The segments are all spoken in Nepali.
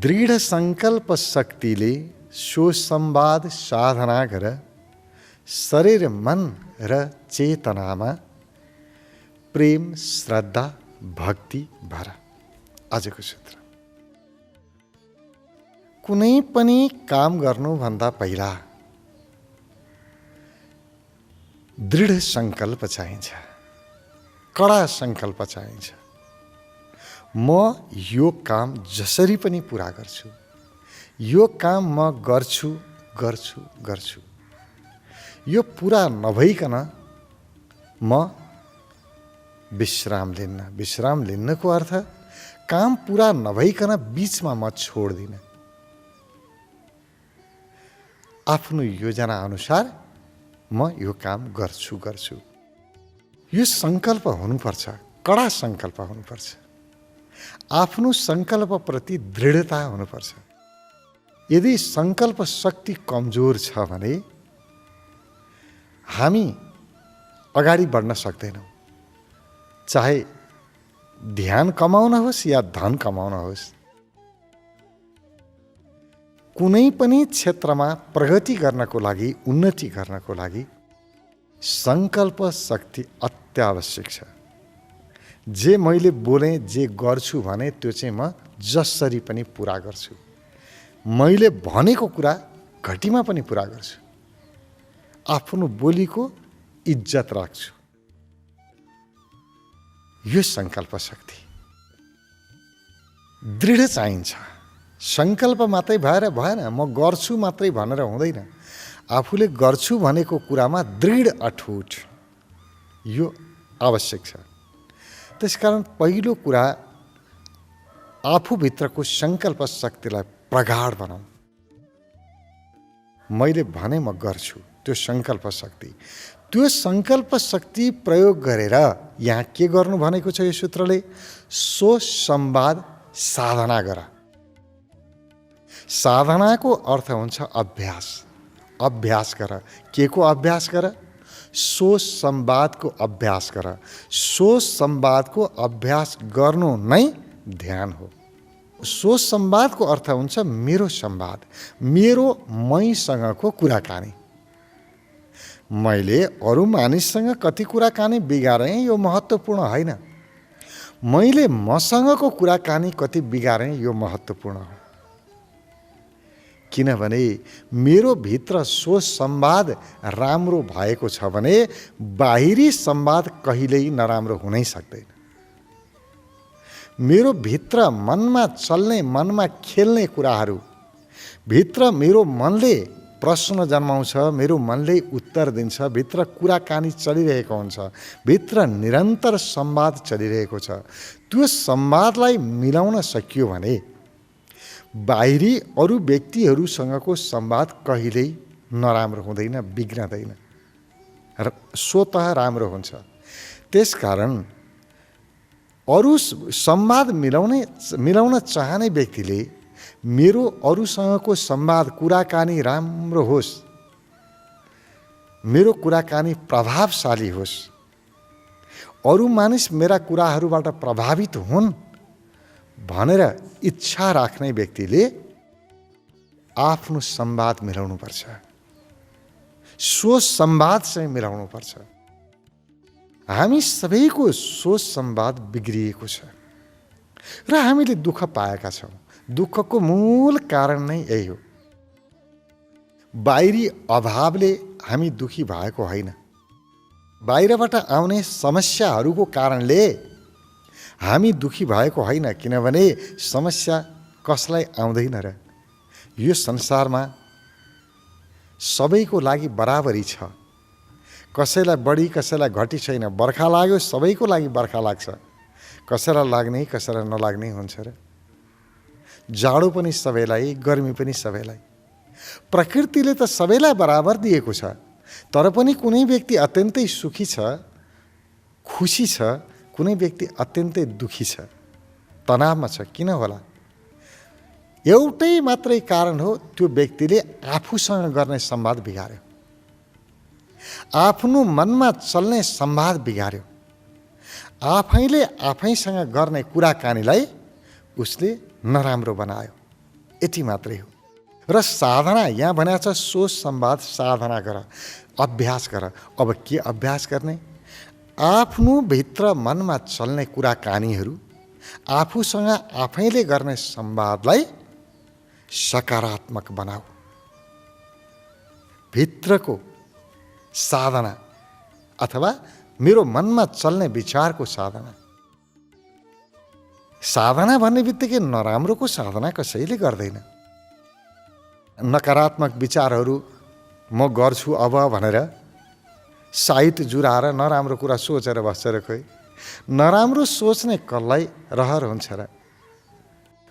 दृढ संकल्प शक्तिले सो संवाद साधना गर शरीर मन र चेतनामा प्रेम श्रद्धा भक्ति भर। आजको सूत्र, कुनै पनि काम गर्नुभन्दा पहिला दृढ संकल्प चाहिन्छ, कडा संकल्प चाहिन्छ। म यो काम जसरी पनि पुरा गर्छु, यो काम म गर्छु गर्छु गर्छु। यो पुरा नभइकन म विश्राम लिन्न। विश्राम लिन्नको अर्थ काम पुरा नभइकन बीचमा म छोड्दिन। आफ्नो योजना अनुसार म यो काम गर्छु गर्छु। यो संकल्प हुनुपर्छ, कडा संकल्प हुनुपर्छ। आफ्नो संकल्पप्रति दृढता हुनुपर्छ। यदि संकल्प शक्ति कमजोर छ भने हामी अगाडि बढ्न सक्दैनौँ। चाहे ध्यान कमाउन होस् या धन कमाउन होस्, कुनै पनि क्षेत्रमा प्रगति गर्नको लागि, उन्नति गर्नको लागि संकल्प शक्ति अत्यावश्यक छ। जे मैले बोले, जे गर्छु भने त्यो चाहिँ म जसरी पनि पुरा गर्छु। मैले भनेको कुरा घटीमा पनि पुरा गर्छु। आफ्नो बोलीको इज्जत राख्छु। यो संकल्प शक्ति दृढ चाहिन्छ। संकल्प मात्रै भएर भएन, म गर्छु मात्रै भनेर हुँदैन। आफूले गर्छु भनेको कुरामा दृढ अठोट, यो आवश्यक छ। त्यसकारण पहिलो कुरा, आफूभित्रको संकल्प शक्तिलाई प्रगाढ बनाऊ। मैले भने म गर्छु, त्यो संकल्प शक्ति। त्यो संकल्प शक्ति प्रयोग गरेर यहाँ के गर्नु भनेको छ यो सूत्रले? सो संवाद साधना गर। साधनाको अर्थ हुन्छ अभ्यास। अभ्यास गर। के को अभ्यास गर? सो संवादको अभ्यास गर। सो संवादको अभ्यास गर्नु नै ध्यान हो। सो संवादको अर्थ हुन्छ मेरो संवाद, मेरो मैसँगको कुराकानी। मैले अरू मानिससँग कति कुराकानी बिगारेँ यो महत्त्वपूर्ण होइन। मैले मसँगको कुराकानी कति बिगारेँ यो महत्त्वपूर्ण हो। किनभने मेरो भित्र सो संवाद राम्रो भएको छ भने बाहिरी संवाद कहिल्यै नराम्रो हुनै सक्दैन। मेरो भित्र मनमा चल्ने, मनमा खेल्ने कुराहरू, भित्र मेरो मनले प्रश्न जन्माउँछ, मेरो मनले उत्तर दिन्छ, भित्र कुराकानी चलिरहेको हुन्छ, भित्र निरन्तर संवाद चलिरहेको छ। त्यो संवादलाई मिलाउन सकियो भने बाहिरी अरू व्यक्तिहरूसँगको संवाद कहिल्यै नराम्रो हुँदैन, बिग्रदैन, र स्वतः राम्रो हुन्छ। त्यसकारण अरू संवाद मिलाउन चाहने व्यक्तिले मेरो अरूसँगको संवाद, कुराकानी राम्रो होस्, मेरो कुराकानी प्रभावशाली होस्, अरू मानिस मेरा कुराहरूबाट प्रभावित हुन् भनेर इच्छा राख्ने व्यक्तिले आफ्नो संवाद मिलाउनुपर्छ। सो संवाद चाहिँ मिलाउनुपर्छ। हामी सबैको सो संवाद बिग्रिएको छ र हामीले दुःख पाएका छौँ। दुःखको मूल कारण नै यही हो। बाहिरी अभावले हामी दुखी भएको होइन। बाहिरबाट आउने समस्याहरूको कारणले हामी दुखी भएको होइन। किनभने समस्या कसलाई आउँदैन र? यो संसारमा सबैको लागि बराबरी छ। कसैलाई बढी, कसैलाई घटी छैन। बर्खा लाग्यो सबैको लागि बर्खा लाग्छ। कसैलाई लाग्ने, कसैलाई नलाग्ने हुन्छ र? जाडो पनि सबैलाई, गर्मी पनि सबैलाई। प्रकृतिले त सबैलाई बराबर दिएको छ। तर पनि कुनै व्यक्ति अत्यन्तै सुखी छ, खुसी छ, कुनै व्यक्ति अत्यन्तै दुखी छ, तनावमा छ। किन होला? एउटै मात्रै कारण हो, त्यो व्यक्तिले आफूसँग गर्ने संवाद बिगार्यो, आफ्नो मनमा चल्ने संवाद बिगार्यो, आफैले आफैसँग गर्ने कुराकानीलाई उसले नराम्रो बनायो। यति मात्रै हो। र साधना यहाँ भनेको छ सोच संवाद साधना गर, अभ्यास गर। अब के अभ्यास गर्ने? आफ्नो भित्र मनमा चल्ने कुराकानीहरू, आफूसँग आफैले गर्ने संवादलाई सकारात्मक बनाऊ। भित्रको साधना अथवा मेरो मनमा चल्ने विचारको साधना। साधना भन्ने बित्तिकै नराम्रोको साधना कसैले गर्दैन। नकारात्मक विचारहरू म गर्छु अब भनेर साहित्य जुराएर नराम्रो कुरा सोचेर बस्छ र कोही। नराम्रो सोच्ने कसलाई रहर हुन्छ र?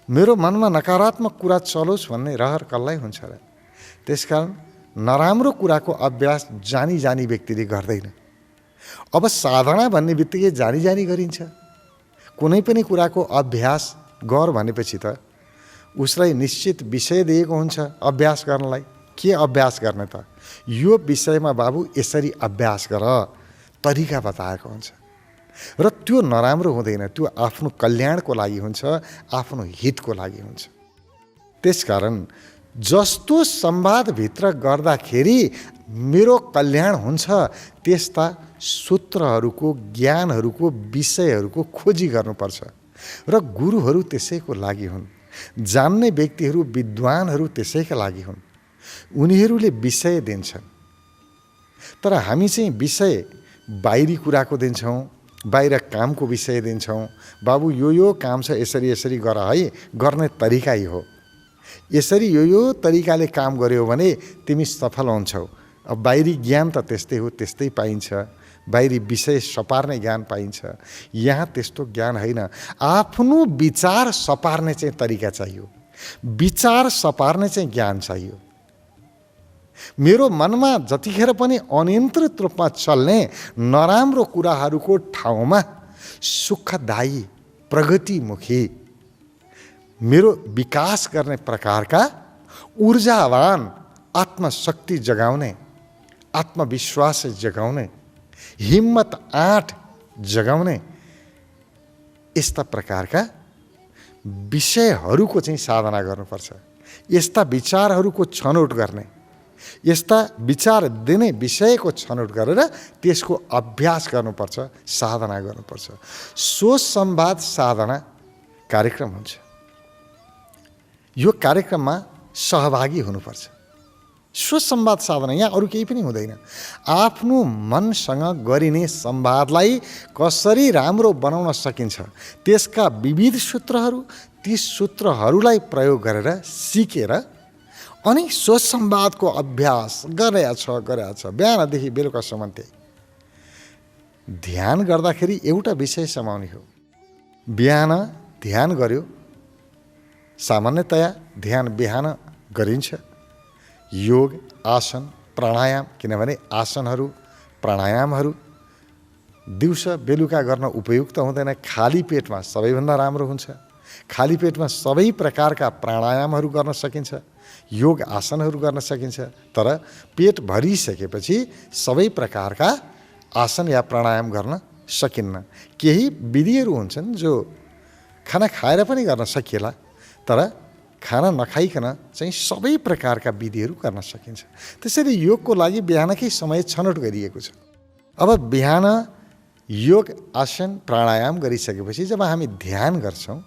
मेरो मनमा नकारात्मक कुरा चलोस् भन्ने रहर कसलाई हुन्छ र? त्यसकारण नराम्रो कुराको अभ्यास जानी जानी व्यक्तिले गर्दैन। अब साधना भन्ने बित्तिकै जानी जानी गरिन्छ। कुनै पनि कुराको अभ्यास गर भनेपछि त उसलाई निश्चित विषय दिएको हुन्छ अभ्यास गर्नलाई। के अभ्यास गर्ने त? यो विषयमा बाबु यसरी अभ्यास गर, तरिका बताएको हुन्छ। र त्यो नराम्रो हुँदैन, त्यो आफ्नो कल्याणको लागि हुन्छ, आफ्नो हितको लागि हुन्छ। त्यसकारण जस्तो संवादभित्र गर्दाखेरि मेरो कल्याण हुन्छ त्यस्ता सूत्रहरूको, ज्ञानहरूको, विषयहरूको खोजी गर्नुपर्छ। र गुरुहरू त्यसैको लागि हुन्, जान्ने व्यक्तिहरू, विद्वानहरू त्यसैका लागि हुन्। उनीहरूले विषय दिन्छन्। तर हामी चाहिँ विषय बाहिरी कुराको दिन्छौँ, बाहिर कामको विषय दिन्छौँ। बाबु यो काम छ, यसरी यसरी गर है, गर्ने तरिका यो हो। यसरी यो तरिकाले काम गर्यो भने तिमी सफल हुन्छौ। अब बाहिरी ज्ञान त त्यस्तै हो, त्यस्तै पाइन्छ। बाहिरी विषय सपार्ने ज्ञान पाइन्छ। यहाँ त्यस्तो ज्ञान होइन। आफ्नो विचार सपार्ने चाहिँ तरिका चाहियो, विचार सपार्ने चाहिँ ज्ञान चाहियो। मेरो मनमा जतिखेर पनि अनियन्त्रित रूपमा चल्ने नराम्रो कुराहरूको ठाउँमा सुखदायी, प्रगतिमुखी, मेरो विकास गर्ने प्रकारका ऊर्जावान, आत्मशक्ति जगाउने, आत्मविश्वास जगाउने, हिम्मत आँट जगाउने यस्ता प्रकारका विषयहरूको चाहिँ साधना गर्नुपर्छ। यस्ता विचारहरूको छनौट गर्ने, यस्ता विचार दिने विषयको छनौट गरेर त्यसको अभ्यास गर्नुपर्छ, साधना गर्नुपर्छ। सोच संवाद साधना कार्यक्रम हुन्छ। यो कार्यक्रममा सहभागी हुनुपर्छ। सोच संवाद साधना यहाँ अरू केही पनि हुँदैन। आफ्नो मनसँग गरिने संवादलाई कसरी राम्रो बनाउन सकिन्छ त्यसका विविध सूत्रहरू, ती सूत्रहरूलाई प्रयोग गरेर सिकेर अनि सोच संवादको अभ्यास गरेछ बिहानदेखि बेलुकासम्म। त्यही ध्यान गर्दाखेरि एउटा विषय समाउने हो। बिहान ध्यान गर्यो, सामान्यतया ध्यान बिहान गरिन्छ। योग, आसन, प्राणायाम, किनभने आसनहरू, प्राणायामहरू दिउँसो बेलुका गर्न उपयुक्त हुँदैन। खाली पेटमा सबैभन्दा राम्रो हुन्छ। खाली पेटमा सबै प्रकारका प्राणायामहरू गर्न सकिन्छ, योग आसनहरू गर्न सकिन्छ। तर पेट भरिसकेपछि सबै प्रकारका आसन या प्राणायाम गर्न सकिन्न। केही विधिहरू हुन्छन् जो खाना खाएर पनि गर्न सकिएला, तर खाना नखाइकन चाहिँ सबै प्रकारका विधिहरू गर्न सकिन्छ। त्यसैले योगको लागि बिहानकै समय छनौट गरिएको छ। अब बिहान योग आसन प्राणायाम गरिसकेपछि जब हामी ध्यान गर्छौँ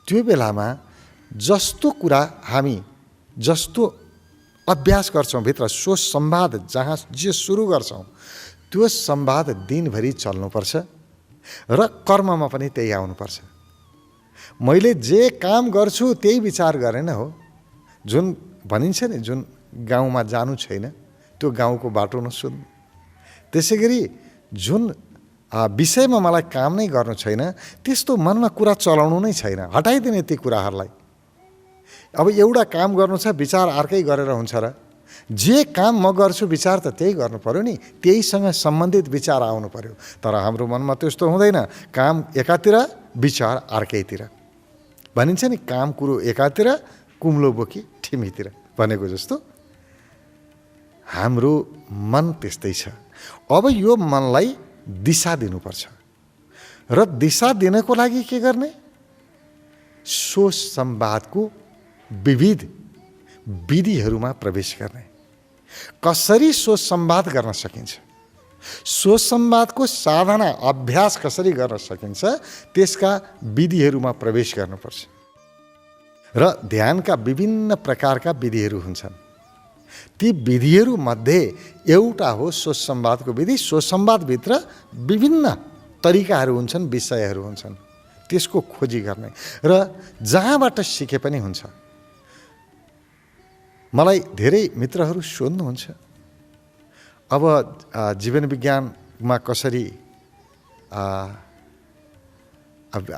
त्यो बेलामा जस्तो कुरा हामी जस्तो अभ्यास गर्छौँ भित्र सोच संवाद जहाँ जे सुरु गर्छौँ त्यो संवाद दिनभरि चल्नुपर्छ र कर्ममा पनि त्यही आउनुपर्छ। मैले जे काम गर्छु त्यही विचार गरेन हो। जुन भनिन्छ नि, जुन गाउँमा जानु छैन त्यो गाउँको बाटो नसोध्नु। त्यसै गरी जुन विषयमा मलाई काम नै गर्नु छैन त्यस्तो मनमा कुरा चलाउनु नै छैन, हटाइदिने ती कुराहरूलाई। अब एउटा काम गर्नु छ, विचार अर्कै गरेर हुन्छ र? जे काम म गर्छु विचार त त्यही गर्नु पर्यो नि, त्यहीसँग सम्बन्धित विचार आउनु पर्यो। तर हाम्रो मनमा त्यस्तो हुँदैन। काम एकातिर, विचार अर्कैतिर। भनिन्छ नि, काम कुरो एकातिर, कुम्लो बोकी ठिमीतिर भनेको जस्तो हाम्रो मन त्यस्तै छ। अब यो मनलाई दिशा दिनुपर्छ र दिशा दिनको लागि के गर्ने? सोच संवादको विविध विधिहरूमा प्रवेश गर्ने, कसरी सोच संवाद गर्न सकिन्छ, सोच संवादको साधना अभ्यास कसरी गर्न सकिन्छ, त्यसका विधिहरूमा प्रवेश गर्नुपर्छ। र ध्यानका विभिन्न प्रकारका विधिहरू हुन्छन्। ती विधिहरूमध्ये एउटा हो सोच संवादको विधि। सोच संवादभित्र विभिन्न तरिकाहरू हुन्छन्, विषयहरू हुन्छन्, त्यसको खोजी गर्ने र जहाँबाट सिके पनि हुन्छ। मलाई धेरै मित्रहरू सोध्नुहुन्छ, अब जीवन विज्ञानमा कसरी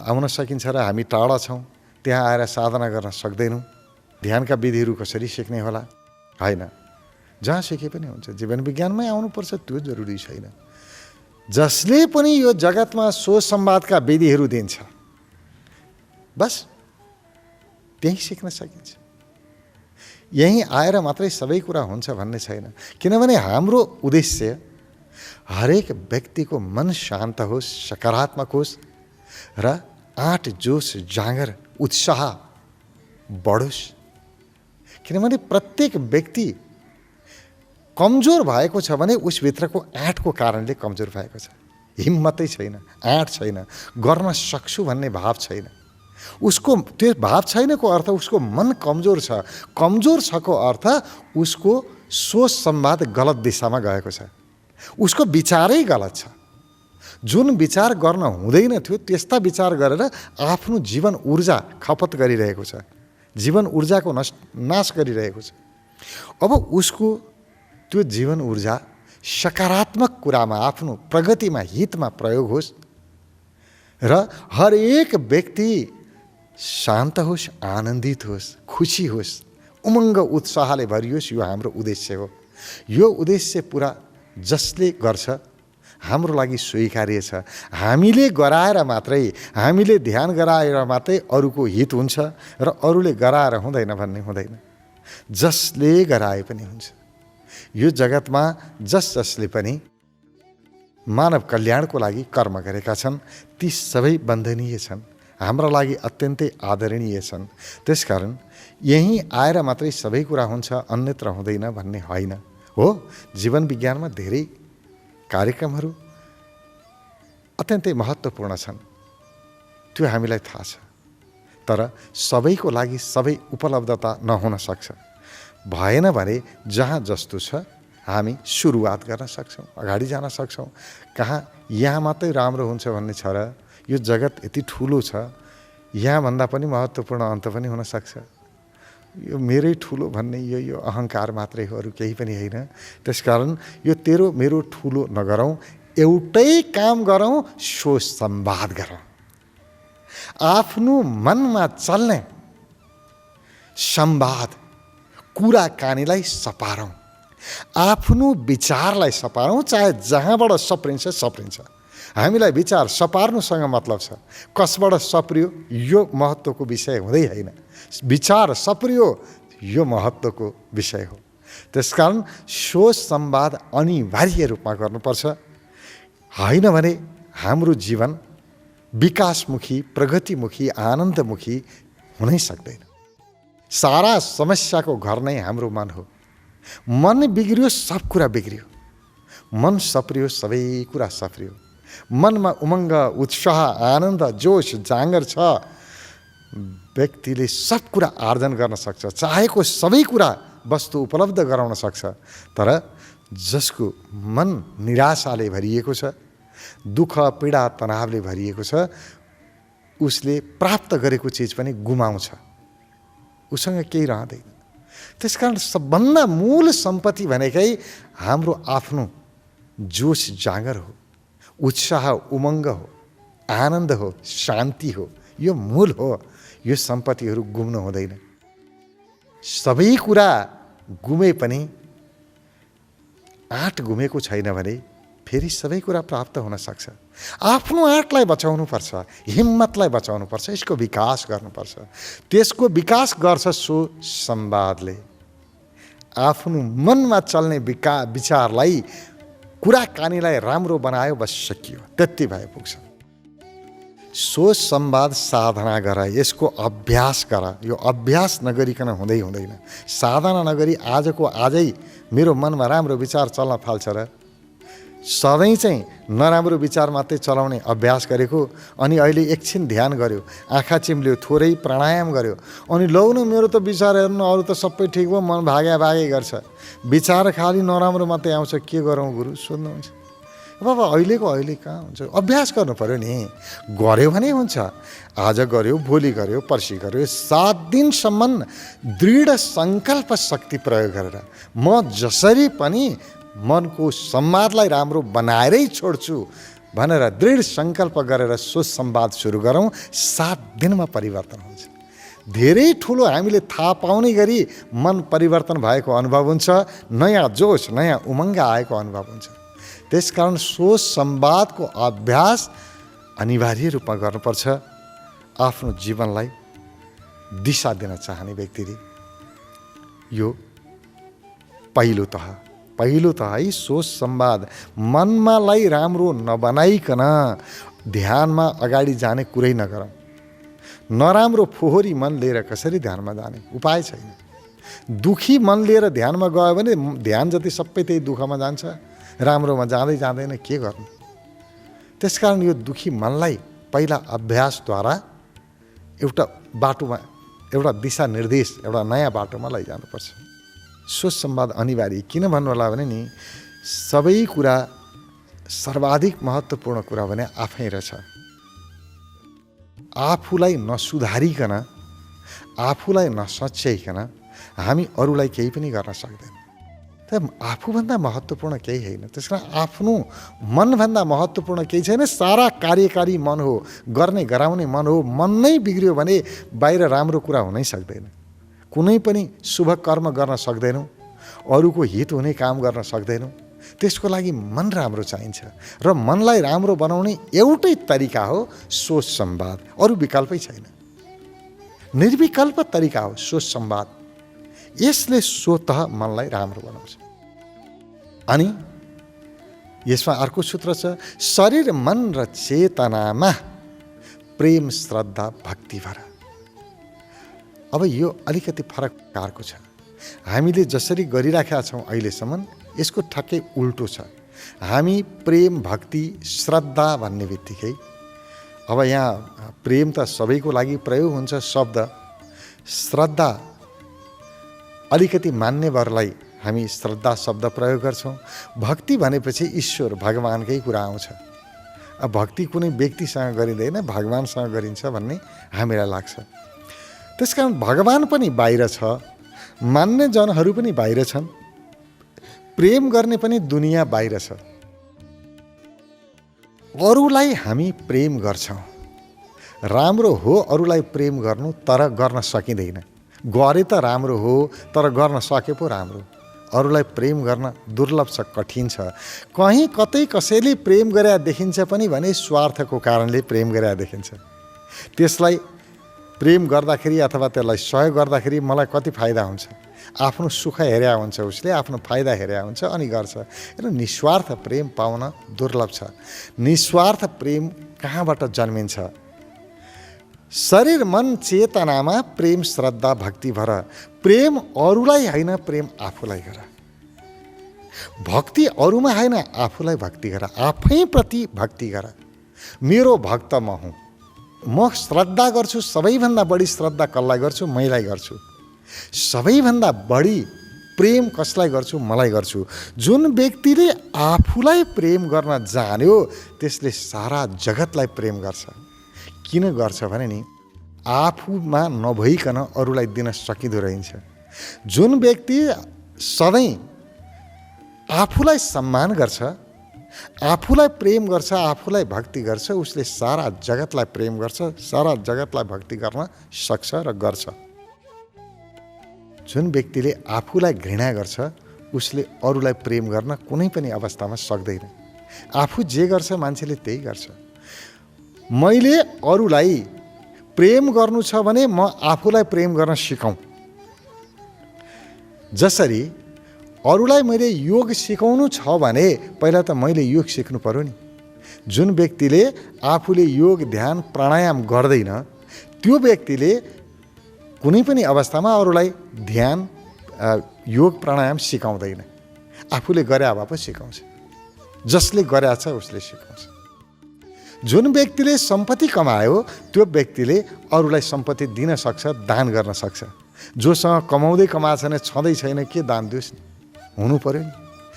आउन सकिन्छ र हामी टाढा छौँ, त्यहाँ आएर साधना गर्न सक्दैनौँ, ध्यानका विधिहरू कसरी सिक्ने होला? होइन, जहाँ सिके पनि हुन्छ। जीवन विज्ञानमै आउनुपर्छ त्यो जरुरी छैन। जसले पनि यो जगतमा सोच संवादका विधिहरू दिन्छ, बस त्यही सिक्न सकिन्छ। यहीँ आएर मात्रै सबै कुरा हुन्छ भन्ने छैन। किनभने हाम्रो उद्देश्य हरेक व्यक्तिको मन शान्त होस्, सकारात्मक होस् र आँट जोस जाँगर उत्साह बढोस्। किनभने प्रत्येक व्यक्ति कमजोर भएको छ भने उसभित्रको आँटको कारणले कमजोर भएको छ। हिम्मतै छैन, आँट छैन, गर्न सक्छु भन्ने भाव छैन। उसको त्यो भाव छैनको अर्थ उसको मन कमजोर छ। कमजोर छको अर्थ उसको सोच संवाद गलत दिशामा गएको छ, उसको विचारै गलत छ। जुन विचार गर्न हुँदैन थियो त्यस्ता विचार गरेर आफ्नो जीवन ऊर्जा खपत गरिरहेको छ, जीवन ऊर्जाको नाश गरिरहेको छ। अब उसको त्यो जीवन ऊर्जा सकारात्मक कुरामा, आफ्नो प्रगतिमा, हितमा प्रयोग होस् र हरेक व्यक्ति शान्त होस्, आनन्दित होस्, खुसी होस्, उमङ्ग उत्साहले भरियोस्। यो हाम्रो उद्देश्य हो। यो उद्देश्य पुरा जसले गर्छ हाम्रो लागि स्वीकार्य छ। हामीले गराएर मात्रै, हामीले ध्यान गराएर मात्रै अरूको हित हुन्छ र अरूले गराएर हुँदैन भन्ने हुँदैन। जसले गराए पनि हुन्छ। यो जगतमा जसले पनि मानव कल्याणको लागि कर्म गरेका छन् ती सबै वन्दनीय छन्, हाम्रा लागि अत्यन्तै आदरणीय छन्। त्यसकारण यहीँ आएर मात्रै सबै कुरा हुन्छ, अन्यत्र हुँदैन भन्ने होइन। हो, जीवन विज्ञानमा धेरै कार्यक्रमहरू अत्यन्तै महत्त्वपूर्ण छन्, त्यो हामीलाई थाहा छ। तर सबैको लागि सबै उपलब्धता नहुन सक्छ। भएन भने जहाँ जस्तो छ हामी सुरुवात गर्न सक्छौँ, अगाडि जान सक्छौँ। कहाँ यहाँ मात्रै राम्रो हुन्छ भन्ने छ र? यो जगत यति ठुलो छ, यहाँभन्दा पनि महत्त्वपूर्ण अन्त पनि हुनसक्छ। यो मेरै ठुलो भन्ने यो अहङ्कार मात्रै हो, अरू केही पनि होइन। त्यसकारण यो तेरो मेरो ठुलो नगरौँ, एउटै काम गरौँ, सोच संवाद गरौँ। आफ्नो मनमा चल्ने संवाद कुराकानीलाई सपारौँ, आफ्नो विचारलाई सपारौँ। चाहे जहाँबाट सप्रिन्छ सप्रिन्छ, हामीलाई विचार सपार्नुसँग मतलब छ। कसबाट सप्रियो यो महत्त्वको विषय हुँदै होइन, विचार सप्रियो यो महत्त्वको विषय हो। त्यसकारण सोच संवाद अनिवार्य रूपमा गर्नुपर्छ। होइन भने हाम्रो जीवन विकासमुखी, प्रगतिमुखी, आनन्दमुखी हुनै सक्दैन। सारा समस्याको घर नै हाम्रो मन हो। मन बिग्रियो सब कुरा बिग्रियो, मन सप्रियो सबै कुरा सप्रियो। मनमा उमङ्ग, उत्साह, आनन्द, जोश जाँगर छ, व्यक्तिले सब कुरा आर्जन गर्न सक्छ, चाहेको सबै कुरा वस्तु उपलब्ध गराउन सक्छ। तर जसको मन निराशाले भरिएको छ, दुःख, पीडा, तनावले भरिएको छ, उसले प्राप्त गरेको चिज पनि गुमाउँछ, उसँग केही रहँदैन। त्यसकारण सबभन्दा मूल सम्पत्ति भनेकै हाम्रो आफ्नो जोश जाँगर हो, उत्साह, उमङ्ग हो, आनन्द हो, शान्ति हो। यो मूल हो। यो सम्पत्तिहरू गुम्नु हुँदैन। सबै कुरा गुमे पनि आँट गुमेको छैन भने फेरि सबै कुरा प्राप्त हुन सक्छ। आफ्नो आँटलाई बचाउनुपर्छ, हिम्मतलाई बचाउनुपर्छ, यसको विकास गर्नुपर्छ। त्यसको विकास गर्छ सो संवादले। आफ्नो मनमा चल्ने विचारलाई, कुराकानीलाई राम्रो बनायो, बस सकियो, त्यति भए पुग्छ। सोच संवाद साधना गर, यसको अभ्यास गर। यो अभ्यास नगरिकन हुँदैन। साधना नगरी आजको आजै मेरो मनमा राम्रो विचार चल्न थाल्छ र सधैँ चाहिँ नराम्रो विचार मात्रै चलाउने अभ्यास गरेको, अनि अहिले एकछिन ध्यान गर्यो, आँखा चिम्ल्यो, थोरै प्राणायाम गर्यो, अनि लौ न मेरो त विचार हेर्नु, अरू त सबै ठिक भयो, मन भागे गर्छ, विचार खालि नराम्रो मात्रै आउँछ, के गरौँ गुरु सोध्नुहुन्छ। बाबा अहिलेको अहिले कहाँ हुन्छ, अभ्यास गर्नु पर्यो नि। गर्यो भने हुन्छ, आज गर्यो, भोलि गर्यो, पर्सि गर्यो, 7 दिनसम्म दृढ सङ्कल्प शक्ति प्रयोग गरेर म जसरी पनि मनको संवादलाई राम्रो बनाएरै छोड्छु भनेर दृढ सङ्कल्प गरेर सोच संवाद सुरु गरौँ। 7 दिनमा परिवर्तन हुन्छ। धेरै ठुलो हामीले थाहा पाउने गरी मन परिवर्तन भएको अनुभव हुन्छ, नयाँ जोस, नयाँ उमङ्ग आएको अनुभव हुन्छ। त्यसकारण सोच संवादको अभ्यास अनिवार्य रूपमा गर्नुपर्छ। आफ्नो जीवनलाई दिशा दिन चाहने व्यक्तिले यो पहिलो तह है सोच संवाद। मनमालाई राम्रो नबनाइकन ध्यानमा अगाडि जाने कुरै नगरौँ। नराम्रो फोहोरी मन लिएर कसरी ध्यानमा जाने, उपाय छैन। दुखी मन लिएर ध्यानमा गयो भने ध्यान जति सबै त्यही दुःखमा जान्छ, राम्रोमा जाँदैन, के गर्नु। त्यसकारण यो दुखी मनलाई पहिला अभ्यासद्वारा एउटा बाटोमा, एउटा दिशा निर्देश, एउटा नयाँ बाटोमा लैजानुपर्छ। सोच संवाद अनिवार्य किन भन्नु होला भने नि, सबै कुरा सर्वाधिक महत्त्वपूर्ण कुरा भने आफै रहेछ। आफूलाई नसुधारिकन, आफूलाई नसच्याइकन हामी अरूलाई केही पनि गर्न सक्दैनौँ। त आफूभन्दा महत्त्वपूर्ण केही होइन। त्यसकारण आफ्नो मनभन्दा महत्त्वपूर्ण केही छैन। सारा कार्यकारी मन हो, गर्ने गराउने मन हो। मन नै बिग्रियो भने बाहिर राम्रो कुरा हुनै सक्दैन। कुनै पनि शुभ कर्म गर्न सक्दैनौँ, अरूको हित हुने काम गर्न सक्दैनौँ। त्यसको लागि मन राम्रो चाहिन्छ र मनलाई राम्रो बनाउने एउटै तरिका हो सोच संवाद, अरू विकल्पै छैन। निर्विकल्प तरिका हो सोच संवाद। यसले स्वतः मनलाई राम्रो बनाउँछ। अनि यसमा अर्को सूत्र छ, शरीर, मन र चेतनामा प्रेम, श्रद्धा, भक्ति भर। अब यो अलिकति फरक प्रकारको छ। हामीले जसरी गरिराखेका छौँ अहिलेसम्म, यसको ठक्कै उल्टो छ। हामी प्रेम, भक्ति, श्रद्धा भन्ने बित्तिकै, अब यहाँ प्रेम त सबैको लागि प्रयोग हुन्छ शब्द, श्रद्धा अलिकति मान्नेवरलाई हामी श्रद्धा शब्द प्रयोग गर्छौँ। भक्ति भनेपछि ईश्वर, भगवानकै कुरा आउँछ। अब भक्ति कुनै व्यक्तिसँग गरिँदैन, भगवानसँग गरिन्छ भन्ने हामीलाई लाग्छ। त्यसकारण भगवान पनि बाहिर छ, मान्ने जनहरू पनि बाहिर छन्, प्रेम गर्ने पनि दुनियाँ बाहिर छ। अरूलाई हामी प्रेम गर्छौँ, राम्रो हो अरूलाई प्रेम गर्नु, तर गर्न सकिँदैन। गरे त राम्रो हो, तर गर्न सके पो राम्रो। अरूलाई प्रेम गर्न दुर्लभ छ, कठिन छ। कहीँ कतै कसैले प्रेम गरे देखिन्छ पनि भने स्वार्थको कारणले प्रेम गरे देखिन्छ। त्यसलाई प्रेम गर्दाखेरि अथवा त्यसलाई सहयोग गर्दाखेरि मलाई कति फाइदा हुन्छ, आफ्नो सुख हेर्या हुन्छ, उसले आफ्नो फाइदा हेर्या हुन्छ अनि गर्छ। हेर्नु, निस्वार्थ प्रेम पाउन दुर्लभ छ। निस्वार्थ प्रेम कहाँबाट जन्मिन्छ? शरीर, मन, चेतनामा प्रेम, श्रद्धा, भक्ति भर। प्रेम अरूलाई होइन, प्रेम आफूलाई गर। भक्ति अरूमा होइन, आफूलाई भक्ति गर, आफैप्रति भक्ति गर। मेरो भक्त म हुँ, म श्रद्धा गर्छु। सबैभन्दा बढी श्रद्धा कसलाई गर्छु? मैलाई गर्छु। सबैभन्दा बढी प्रेम कसलाई गर्छु? मलाई गर्छु। जुन व्यक्तिले आफूलाई प्रेम गर्न जान्यो त्यसले सारा जगतलाई प्रेम गर्छ। किन गर्छ भने नि, आफूमा नभइकन अरूलाई दिन सकिँदो रहन्छ। जुन व्यक्ति सधैँ आफूलाई सम्मान गर्छ, आफूलाई प्रेम गर्छ, आफूलाई भक्ति गर्छ, उसले सारा जगतलाई प्रेम गर्छ, सारा जगतलाई भक्ति गर्न सक्छ र गर्छ। जुन व्यक्तिले आफूलाई घृणा गर्छ उसले अरूलाई प्रेम गर्न कुनै पनि अवस्थामा सक्दैन। आफू जे गर्छ मान्छेले त्यही गर्छ। मैले अरूलाई प्रेम गर्नु छ भने म आफूलाई प्रेम गर्न सिकौँ। जसरी अरूलाई मैले योग सिकाउनु छ भने पहिला त मैले योग सिक्नु पर्यो नि। जुन व्यक्तिले आफूले योग ध्यान प्राणायाम गर्दैन त्यो व्यक्तिले कुनै पनि अवस्थामा अरूलाई ध्यान योग प्राणायाम सिकाउँदैन। आफूले गरे भए पो सिकाउँछ, जसले गरेछ उसले सिकाउँछ। जुन व्यक्तिले सम्पत्ति कमायो त्यो व्यक्तिले अरूलाई सम्पत्ति दिन सक्छ, दान गर्न सक्छ। जोसँग कमाउँदै कमाएको छैन, छँदै छैन, के दान दियोस्? हुनु पर्यो नि।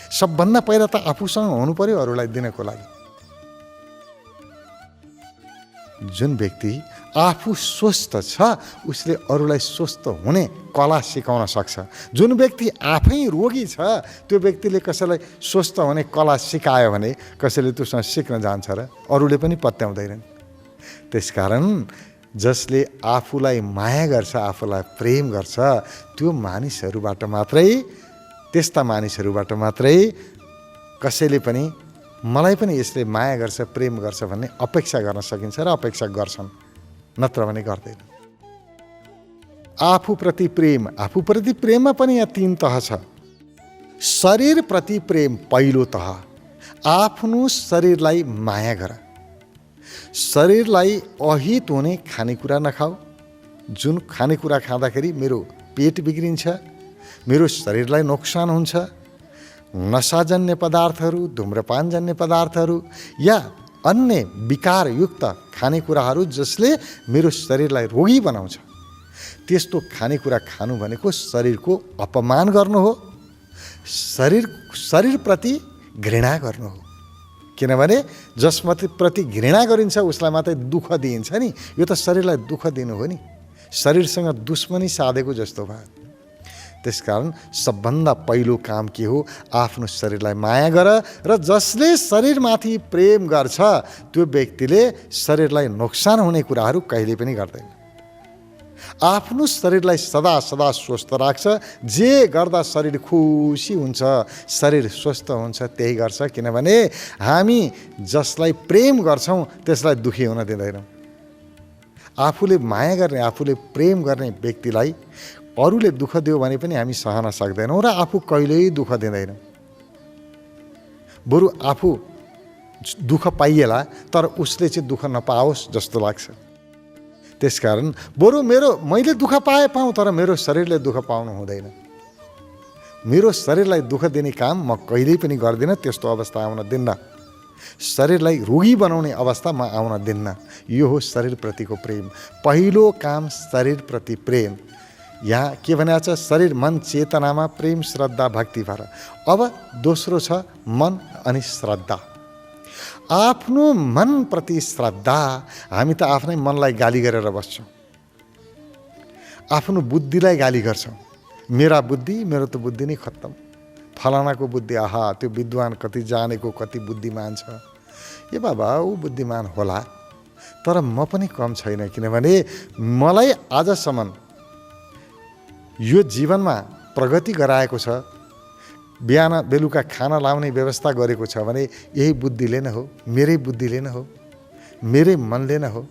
सबभन्दा पहिला त आफूसँग हुनु पर्यो अरूलाई दिनको लागि। जुन व्यक्ति आफू स्वस्थ छ उसले अरूलाई स्वस्थ हुने कला सिकाउन सक्छ। जुन व्यक्ति आफै रोगी छ त्यो व्यक्तिले कसैलाई स्वस्थ हुने कला सिकायो भने कसैले त्योसँग सिक्न जान्छ र? अरूले पनि पत्याउँदैनन्। त्यसकारण जसले आफूलाई माया गर्छ, आफूलाई प्रेम गर्छ, त्यो मानिसहरूबाट मात्रै, त्यस्ता मानिसहरूबाट मात्रै कसैले पनि मलाई पनि यसले माया गर्छ, प्रेम गर्छ भन्ने अपेक्षा गर्न सकिन्छ र अपेक्षा गर्छन्, नत्र भने गर्दैन। आफूप्रति प्रेम, आफूप्रति प्रेममा पनि यहाँ 3 तह छ। शरीरप्रति प्रेम पहिलो तह, आफ्नो शरीरलाई माया गर। शरीरलाई अहित हुने खानेकुरा नखाऊ। जुन खानेकुरा खाँदाखेरि मेरो पेट बिग्रिन्छ, मेरो शरीरलाई नोक्सान हुन्छ। नशाजन्य पदार्थहरू, धूम्रपानजन्य पदार्थहरू या अन्य विकारयुक्त खानेकुराहरू जसले मेरो शरीरलाई रोगी बनाउँछ, त्यस्तो खानेकुरा खानु भनेको शरीरको अपमान गर्नु हो, शरीरप्रति घृणा गर्नु हो। किनभने जसप्रति घृणा गरिन्छ उसलाई मात्रै दुःख दिइन्छ नि। यो त शरीरलाई दुःख दिनु हो नि, शरीरसँग दुश्मनी साधेको जस्तो भयो। त्यसकारण सबभन्दा पहिलो काम के हो? आफ्नो शरीरलाई माया गर र जसले शरीरमाथि प्रेम गर्छ त्यो व्यक्तिले शरीरलाई नोक्सान हुने कुराहरू कहिले पनि गर्दैन। आफ्नो शरीरलाई सदा सदा स्वस्थ राख्छ। जे गर्दा शरीर खुसी हुन्छ, शरीर स्वस्थ हुन्छ, त्यही गर्छ। किनभने हामी जसलाई प्रेम गर्छौँ त्यसलाई दुखी हुन दिँदैनौँ। आफूले माया गर्ने, आफूले प्रेम गर्ने व्यक्तिलाई अरूले दुःख दियो भने पनि हामी सहन सक्दैनौँ र आफू कहिल्यै दुःख दिँदैनौँ। बरु आफू दुःख पाइएला तर उसले चाहिँ दुःख नपाओस् जस्तो लाग्छ। त्यसकारण बरु मैले दुःख पाऊँ तर मेरो शरीरले दुःख पाउनु हुँदैन। मेरो शरीरलाई दुःख दिने काम म कहिल्यै पनि गर्दिनँ। त्यस्तो अवस्था आउन दिन्न। शरीरलाई रोगी बनाउने अवस्था म आउन दिन्न। यो हो शरीरप्रतिको प्रेम। पहिलो काम शरीरप्रति प्रेम। यहाँ के भनेको छ? शरीर मन चेतनामा प्रेम श्रद्धा भक्ति भएर। अब दोस्रो छ मन अनि श्रद्धा। आफ्नो मनप्रति श्रद्धा। हामी त आफ्नै मनलाई गाली गरेर बस्छौँ, आफ्नो बुद्धिलाई गाली गर्छौँ। मेरा बुद्धि, मेरो त बुद्धि नै खत्तम। फलानाको बुद्धि, आहा त्यो विद्वान कति जानेको, कति बुद्धिमान छ। ए बाबा ऊ बुद्धिमान होला तर म पनि कम छैन। किनभने मलाई आजसम्म यो जीवनमा प्रगति गराएको छ, बिहान बेलुका खाना लाउने व्यवस्था गरेको छ भने यही बुद्धिले नै हो, मेरै बुद्धिले नै हो, मेरै मनले नै हो।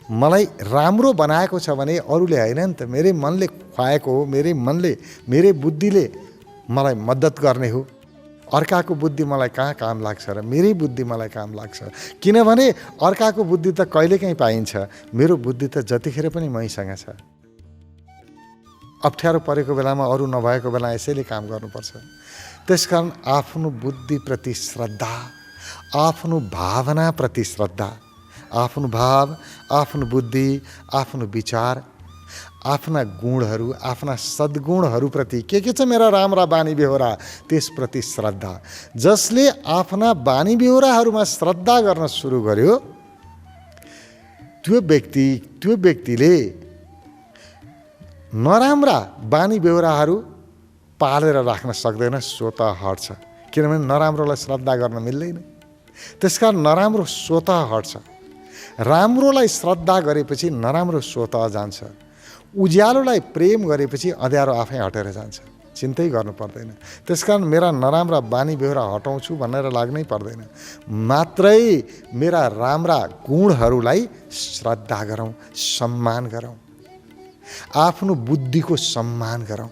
मलाई राम्रो बनाएको छ भने अरूले होइन नि त, मेरै मनले खुवाएको हो, मेरै मनले, मेरै बुद्धिले मलाई मद्दत गर्ने हो। अर्काको बुद्धि मलाई कहाँ काम लाग्छ र? मेरै बुद्धि मलाई काम लाग्छ। किनभने अर्काको बुद्धि त कहिलेकाहीँ पाइन्छ, मेरो बुद्धि त जतिखेर पनि मैसँग छ। अप्ठ्यारो परेको बेलामा, अरू नभएको बेला यसैले काम गर्नुपर्छ। त्यसकारण आफ्नो बुद्धिप्रति श्रद्धा, आफ्नो भावनाप्रति श्रद्धा, आफ्नो भाव, आफ्नो बुद्धि, आफ्नो विचार, आफ्ना गुणहरू, आफ्ना सद्गुणहरूप्रति के छ मेरा राम्रा बानी बेहोरा, त्यसप्रति श्रद्धा। जसले आफ्ना बानी बेहोराहरूमा श्रद्धा गर्न सुरु गर्यो त्यो व्यक्तिले नराम्रा बानी बेहोराहरू पालेर राख्न सक्दैन, स्वतः हट्छ। किनभने नराम्रोलाई श्रद्धा गर्न मिल्दैन। त्यसकारण नराम्रो स्वतः हट्छ। राम्रोलाई श्रद्धा गरेपछि नराम्रो स्वतः जान्छ। उज्यालोलाई प्रेम गरेपछि अँध्यारो आफै हटेर जान्छ। चिन्तै गर्नु पर्दैन। त्यसकारण मेरा नराम्रा बानी बेहोरा हटाउँछु भनेर लाग्नै पर्दैन। मात्रै मेरा राम्रा गुणहरूलाई श्रद्धा गरौँ, सम्मान गरौँ, आफ्नो बुद्धिको सम्मान गरौँ।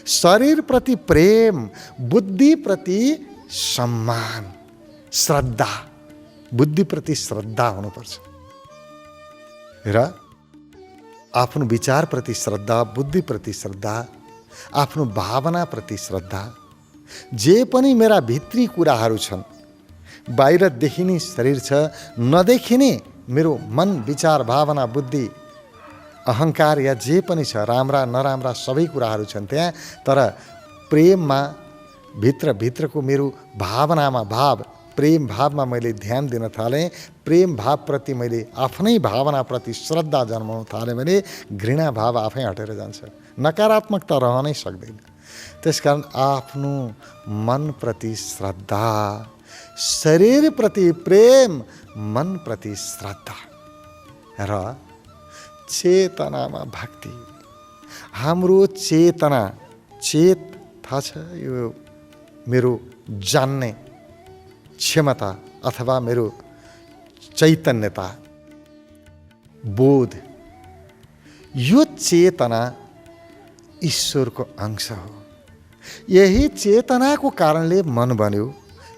शरीरप्रति प्रेम, बुद्धिप्रति सम्मान, श्रद्धा। बुद्धिप्रति श्रद्धा हुनुपर्छ र आफ्नो विचारप्रति श्रद्धा, बुद्धिप्रति श्रद्धा, आफ्नो भावनाप्रति श्रद्धा, जे पनि मेरा भित्री कुराहरू छन्, बाहिर देखिने शरीर छ, नदेखिने मेरो मन, विचार, भावना, बुद्धि, अहङ्कार या जे पनि छ, राम्रा नराम्रा सबै कुराहरू छन् त्यहाँ, तर प्रेममा भित्रको मेरो भावनामा भाव, प्रेम भावमा मैले ध्यान दिन थालेँ, प्रेम भावप्रति मैले आफ्नै भावनाप्रति श्रद्धा जन्माउन थालेँ भने घृणा भाव आफै हटेर जान्छ, नकारात्मकता रहनै सक्दैन। त्यसकारण आफ्नो मनप्रति श्रद्धा, शरीरप्रति प्रेम, मनप्रति श्रद्धा र चेतनामा भक्ति। हाम्रो चेतना, चेत थाहा छ, यो मेरो जान्ने क्षमता अथवा मेरो चैतन्यता, बोध, यो चेतना ईश्वरको अंश हो। यही चेतनाको कारणले मन बन्यो,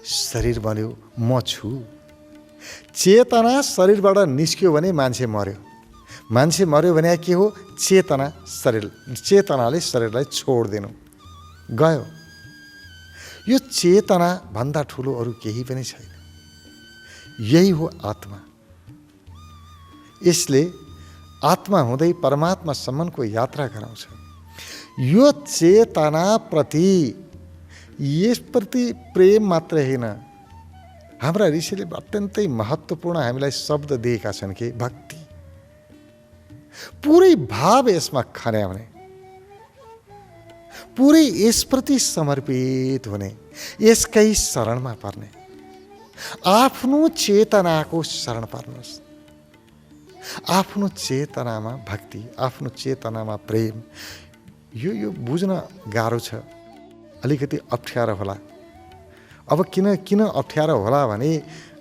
शरीर बन्यो, म छु। चेतना शरीरबाट निस्क्यो भने मान्छे मर्यो, मान्छे मर्यो भने के हो? चेतना, शरीर, चेतनाले शरीरलाई छोड्दिनु, गयो। यो चेतना भन्दा ठुलो अरू केही पनि छैन। यही हो आत्मा। यसले आत्मा हुँदै परमात्मासम्मको यात्रा गराउँछ। यो चेतनाप्रति, यसप्रति प्रेम मात्र होइन, हाम्रा ऋषिले अत्यन्तै महत्त्वपूर्ण हामीलाई शब्द दिएका छन् कि भक्ति, पुरै भाव यसमा खन्याउने, पुरै यसप्रति समर्पित हुने, यसकै शरणमा पर्ने, आफ्नो चेतनाको शरण पर्नुहोस्। आफ्नो चेतनामा भक्ति, आफ्नो चेतनामा प्रेम, यो बुझ्न गाह्रो छ, अलिकति अप्ठ्यारो होला। अब किन अप्ठ्यारो होला भने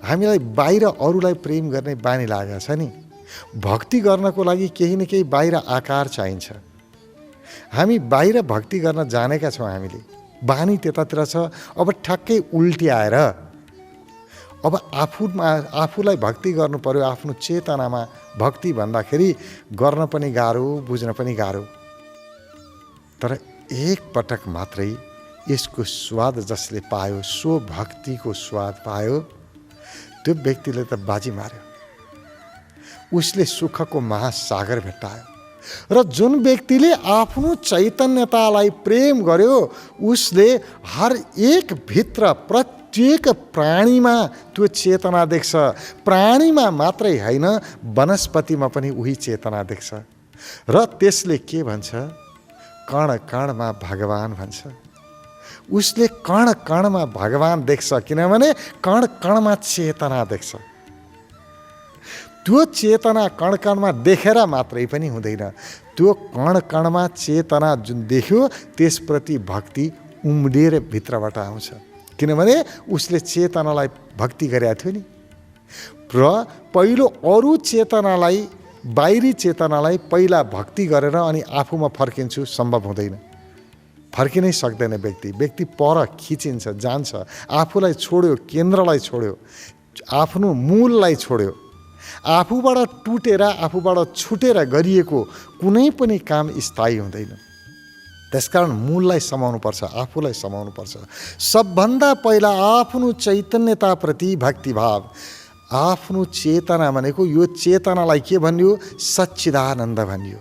हामीलाई बाहिर अरूलाई प्रेम गर्ने बानी लागेको छ नि। भक्ति गर्नको लागि केही न केही बाहिर आकार चाहिन्छ। हामी बाहिर भक्ति गर्न जानेका छौँ, हामीले बानी त्यतातिर छ। अब ठ्याक्कै उल्टी आएर अब आफूलाई भक्ति गर्नु पर्यो, आफ्नो चेतनामा भक्ति भन्दाखेरि गर्न पनि गाह्रो, बुझ्न पनि गाह्रो। तर एक पटक मात्रै यसको स्वाद जसले पायो, सो भक्तिको स्वाद पायो, त्यो व्यक्तिले त बाजी मार्यो, उसले सुखको महासागर भेट्टायो। र जुन व्यक्तिले आफ्नो चैतन्यतालाई प्रेम गर्यो, उसले हर एक भित्र प्रत्येक प्राणीमा त्यो चेतना देख्छ। प्राणीमा मात्रै होइन, वनस्पतिमा पनि उही चेतना देख्छ। र त्यसले के भन्छ? कण कणमा भगवान भन्छ। उसले कण कणमा भगवान देख्छ, किनभने कण कणमा चेतना देख्छ। त्यो चेतना कण कणमा देखेर मात्रै पनि हुँदैन, त्यो कण कणमा चेतना जुन देख्यो त्यसप्रति भक्ति उम्लिएर भित्रबाट आउँछ, किनभने उसले चेतनालाई भक्ति गरेका थियो नि। र पहिलो अरू चेतनालाई, बाहिरी चेतनालाई पहिला भक्ति गरेर अनि आफूमा फर्किन्छु सम्भव हुँदैन, फर्किनै सक्दैन। व्यक्ति पर खिचिन्छ, जान्छ, आफूलाई छोड्यो, केन्द्रलाई छोड्यो, आफ्नो मूललाई छोड्यो। आफूबाट टुटेर, आफूबाट छुटेर गरिएको कुनै पनि काम स्थायी हुँदैन। त्यसकारण मूललाई समाउनुपर्छ, आफूलाई समाउनुपर्छ। सबभन्दा पहिला आफ्नो चैतन्यताप्रति भक्तिभाव, आफ्नो चेतना भनेको, यो चेतनालाई के भन्यो? सच्चिदानन्द भन्यो।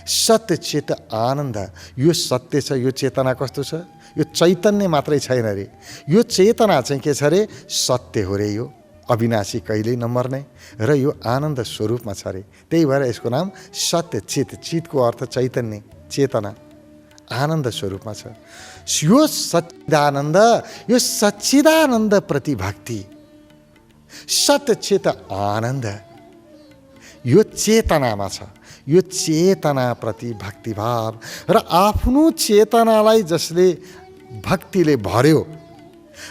सत्य चित आनन्द, यो सत्य छ। यो चेतना कस्तो छ? यो चैतन्य मात्रै छैन रे, यो चेतना चाहिँ के छ रे? सत्य हो रे, यो अविनाशी, कहिल्यै नमर्ने, र यो आनन्द स्वरूपमा छ रे। त्यही भएर यसको नाम सत्य चित। चितको अर्थ चैतन्य, चेतना, आनन्द स्वरूपमा छ। यो सच्चिदानन्द, यो सच्चिदानन्द प्रति भक्ति, सत्य चित आनन्द, यो चेतनामा छ। यो चेतनाप्रति भक्तिभाव र आफ्नो चेतनालाई जसले भक्तिले भर्यो,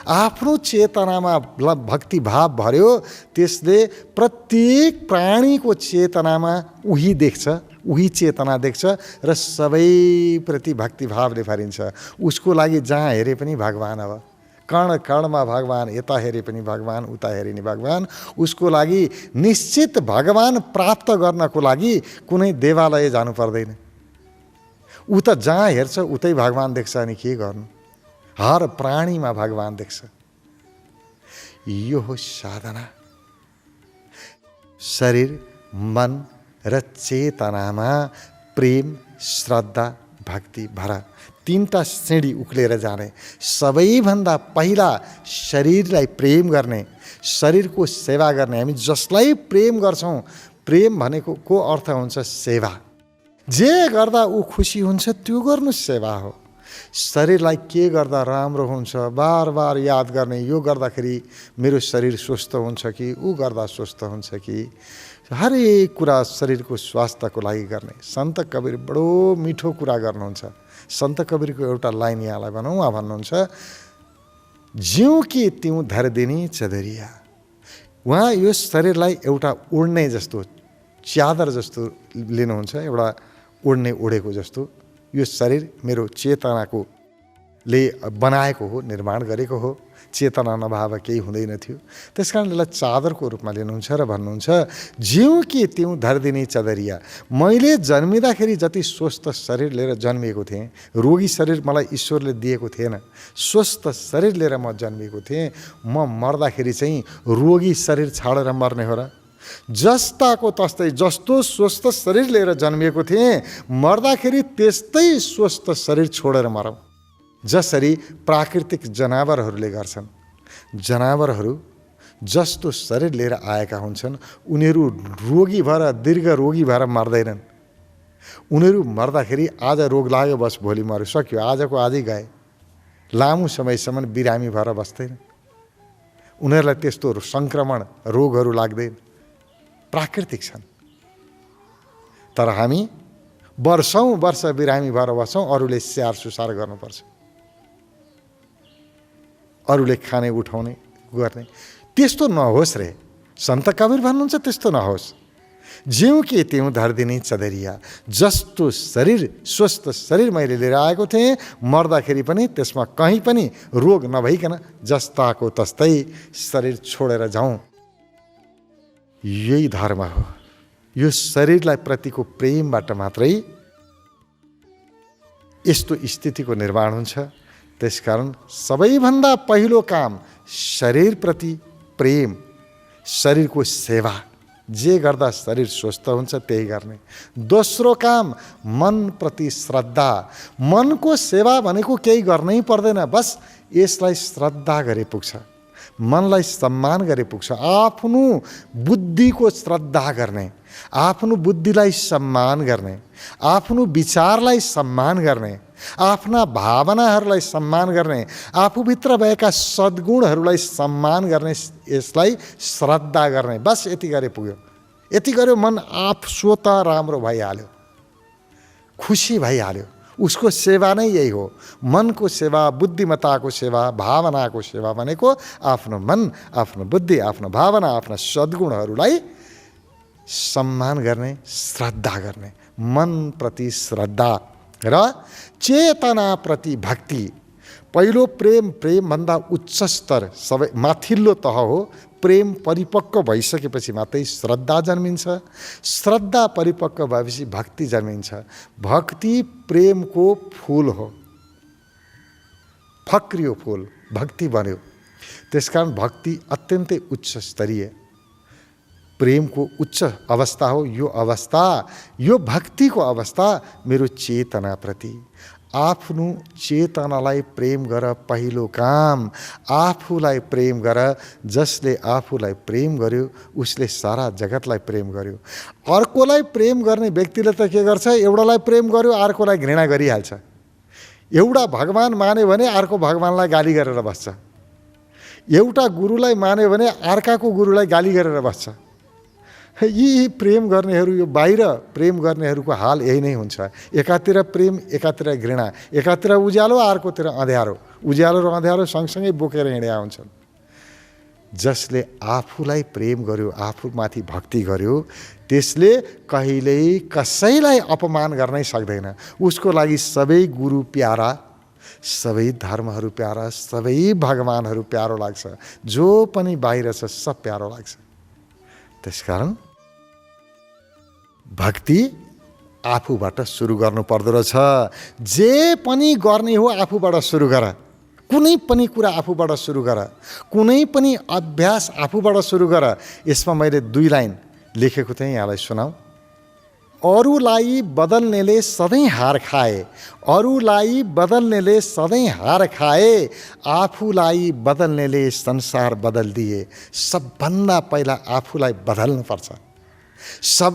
आफ्नो चेतनामा भक्तिभाव भर्यो, त्यसले प्रत्येक प्राणीको चेतनामा उही देख्छ, उही चेतना देख्छ र सबैप्रति भक्तिभावले भरिन्छ। उसको लागि जहाँ हेरे पनि भगवान अब, कण कणमा भगवान, यता हेरे पनि भगवान, उता हेरे नि भगवान। उसको लागि निश्चित भगवान प्राप्त गर्नको लागि कुनै देवालय जानु पर्दैन। ऊ त जहाँ हेर्छ उतै भगवान देख्छ, अनि के गर्नु? हर प्राणीमा भगवान देख्छ। यो हो साधना। शरीर, मन र चेतनामा प्रेम, श्रद्धा, भक्ति भर तीनटा श्रेणी उक्लेर जाने। सबैभन्दा पहिला शरीरलाई प्रेम गर्ने, शरीरको सेवा गर्ने। हामी जसलाई प्रेम गर्छौँ, प्रेम भनेको को अर्थ हुन्छ सेवा। जे गर्दा ऊ खुसी हुन्छ त्यो गर्नु सेवा हो। शरीरलाई के गर्दा राम्रो हुन्छ बार बार याद गर्ने, यो गर्दाखेरि मेरो शरीर स्वस्थ हुन्छ कि ऊ गर्दा स्वस्थ हुन्छ कि, हरेक कुरा शरीरको स्वास्थ्यको लागि गर्ने। सन्त कबीर बडो मिठो कुरा गर्नुहुन्छ। सन्त कबीरको एउटा लाइन यहाँलाई भनौँ, उहाँ भन्नुहुन्छ, ज्यू कि त्यों धरदिनी चदरिया। उहाँ यो शरीरलाई एउटा उड्ने जस्तो, च्यादर जस्तो लिनुहुन्छ, एउटा उड्ने उडेको जस्तो। यो शरीर मेरो चेतनाको ले बनाएको हो, निर्माण गरेको हो। चेतना नभए केही हुँदैन थियो। त्यसकारण यसलाई चादरको रूपमा लिनुहुन्छ र भन्नुहुन्छ, ज्यू कि त्यों धरदिनी चदरिया। मैले जन्मिँदाखेरि जति स्वस्थ शरीर लिएर जन्मिएको थिएँ, रोगी शरीर मलाई ईश्वरले दिएको थिएन, स्वस्थ शरीर लिएर म जन्मिएको थिएँ। म मर्दाखेरि चाहिँ रोगी शरीर छाडेर मर्ने हो र? जस्ताको तस्तै, जस्तो स्वस्थ शरीर लिएर जन्मिएको थिएँ, मर्दाखेरि त्यस्तै स्वस्थ शरीर छोडेर मरौँ। जसरी प्राकृतिक जनावरहरूले गर्छन्। जनावरहरू जस्तो शरीर लिएर आएका हुन्छन्, उनीहरू रोगी भएर, दीर्घ रोगी भएर मर्दैनन्। उनीहरू मर्दाखेरि आज रोग लाग्यो, बस भोलि मर्यो, सक्यो, आजको आजै गए। लामो समयसम्म बिरामी भएर बस्दैन। उनीहरूलाई त्यस्तो सङ्क्रमण रोगहरू लाग्दैन, प्राकृतिक छन्। तर हामी वर्षौँ वर्ष बिरामी भएर बस्छौँ, अरूले स्याहार सुसार गर्नुपर्छ, अरूले खाने उठाउने गर्ने। त्यस्तो नहोस् रे। सन्त कबीर भन्नुहुन्छ त्यस्तो नहोस्। ज्यू कि त्यों धरदिनी चदरिया। जस्तो शरीर, स्वस्थ शरीर मैले लिएर आएको थिएँ, मर्दाखेरि पनि त्यसमा कहीँ पनि रोग नभइकन जस्ताको तस्तै शरीर छोडेर जाउँ। यही धर्म हो। यो शरीरलाई प्रतिको प्रेमबाट मात्रै यस्तो स्थितिको निर्माण हुन्छ। त्यसकारण सबैभन्दा पहिलो काम शरीरप्रति प्रेम, शरीरको सेवा। जे गर्दा शरीर स्वस्थ हुन्छ त्यही गर्ने। दोस्रो काम मनप्रति श्रद्धा। मनको सेवा भनेको केही गर्नै पर्दैन, बस यसलाई श्रद्धा गरे पुग्छ। मनलाई सम्मान गरे पुग्छ। आफ्नो बुद्धिको श्रद्धा गर्ने, आफ्नो बुद्धिलाई सम्मान गर्ने, आफ्नो विचारलाई सम्मान गर्ने, आफ्ना भावनाहरूलाई सम्मान गर्ने, आफूभित्र भएका सद्गुणहरूलाई सम्मान गर्ने, यसलाई श्रद्धा गर्ने। बस यति गरे पुग्यो। यति गर्यो मन आफ स्वतः राम्रो भइहाल्यो, खुसी भइहाल्यो। उसको सेवा नै यही हो। मनको सेवा, बुद्धिमत्ताको सेवा, भावनाको सेवा भनेको आफ्नो मन, आफ्नो बुद्धि, आफ्नो भावना, आफ्ना सद्गुणहरूलाई सम्मान गर्ने, श्रद्धा गर्ने। मनप्रति श्रद्धा र चेतनाप्रति भक्ति। पहिलो प्रेम, प्रेमभन्दा उच्च स्तर, सबै माथिल्लो तह हो। प्रेम परिपक्व भइसकेपछि मात्रै श्रद्धा जन्मिन्छ। श्रद्धा परिपक्व भएपछि भक्ति जन्मिन्छ। भक्ति प्रेमको फूल हो, फक्रियो फूल, भक्ति बन्यो। त्यसकारण भक्ति अत्यन्तै उच्च स्तरीय प्रेमको उच्च अवस्था हो। यो अवस्था, यो भक्तिको अवस्था मेरो चेतनाप्रति। आफ्नो चेतनालाई प्रेम गर। पहिलो काम आफूलाई प्रेम गर। जसले आफूलाई प्रेम गर्यो उसले सारा जगतलाई प्रेम गर्यो। अर्कोलाई प्रेम गर्ने व्यक्तिले त के गर्छ, एउटालाई प्रेम गर्यो अर्कोलाई घृणा गरिहाल्छ। एउटा भगवान मान्यो भने अर्को भगवानलाई गाली गरेर बस्छ। एउटा गुरुलाई मान्यो भने अर्काको गुरुलाई गाली गरेर बस्छ। यी प्रेम गर्नेहरू, यो बाहिर प्रेम गर्नेहरूको हाल यही नै हुन्छ। एकातिर प्रेम, एकातिर घृणा, एकातिर उज्यालो, अर्कोतिर अँध्यारो। उज्यालो र अँध्यारो सँगसँगै बोकेर हिँडेका हुन्छन्। जसले आफूलाई प्रेम गर्यो, आफूमाथि भक्ति गर्यो, त्यसले कहिल्यै कसैलाई अपमान गर्नै सक्दैन। उसको लागि सबै गुरु प्यारा, सबै धर्महरू प्यारा, सबै भगवानहरू प्यारो लाग्छ, जो पनि बाहिर छ सब प्यारो लाग्छ। त्यसकारण भक्ति आफूबाट सुरु गर्नु पर्दो रहेछ। जे पनि गर्ने हो आफूबाट सुरु गर, कुनै पनि कुरा आफूबाट सुरु गर, कुनै पनि अभ्यास आफूबाट सुरु गर। यसमा मैले 2 लाइन लेखेको थिएँ, यहाँलाई सुनाऊ। अरूलाई बदल्नेले सधैँ हार खाए, अरूलाई बदल्नेले सधैँ हार खाए, आफूलाई बदल्नेले संसार बदल्दिए। सबभन्दा पहिला आफूलाई बदल्नुपर्छ।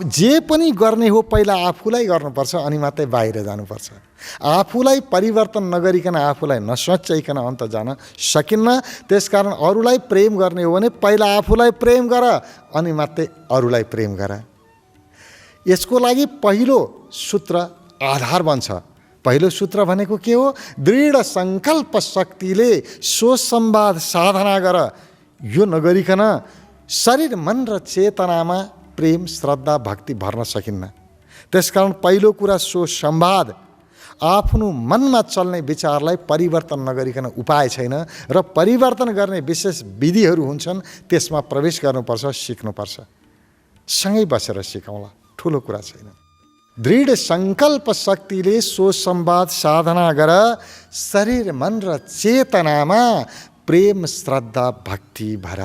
जे पनि गर्ने हो पहिला आफूलाई गर्नुपर्छ, अनि मात्रै बाहिर जानुपर्छ। आफूलाई परिवर्तन नगरिकन, आफूलाई नसोचाइकन अन्त जान सकिन्न। त्यसकारण अरूलाई प्रेम गर्ने हो भने पहिला आफूलाई प्रेम गर, अनि मात्रै अरूलाई प्रेम गर। यसको लागि पहिलो सूत्र आधार बन्छ। पहिलो सूत्र भनेको के हो? दृढ सङ्कल्प शक्तिले सोच संवाद साधना गर। यो नगरिकन शरीर मन र चेतनामा प्रेम श्रद्धा भक्ति भर्न सकिन्न। त्यसकारण पहिलो कुरा सोच संवाद। आफ्नो मनमा चल्ने विचारलाई परिवर्तन नगरिकन उपाय छैन, र परिवर्तन गर्ने विशेष विधिहरू हुन्छन्, त्यसमा प्रवेश गर्नुपर्छ, सिक्नुपर्छ। सँगै बसेर सिकौँला, ठुलो कुरा छैन। दृढ सङ्कल्प शक्तिले सोच संवाद साधना गर। शरीर मन र चेतनामा प्रेम श्रद्धा भक्ति भर।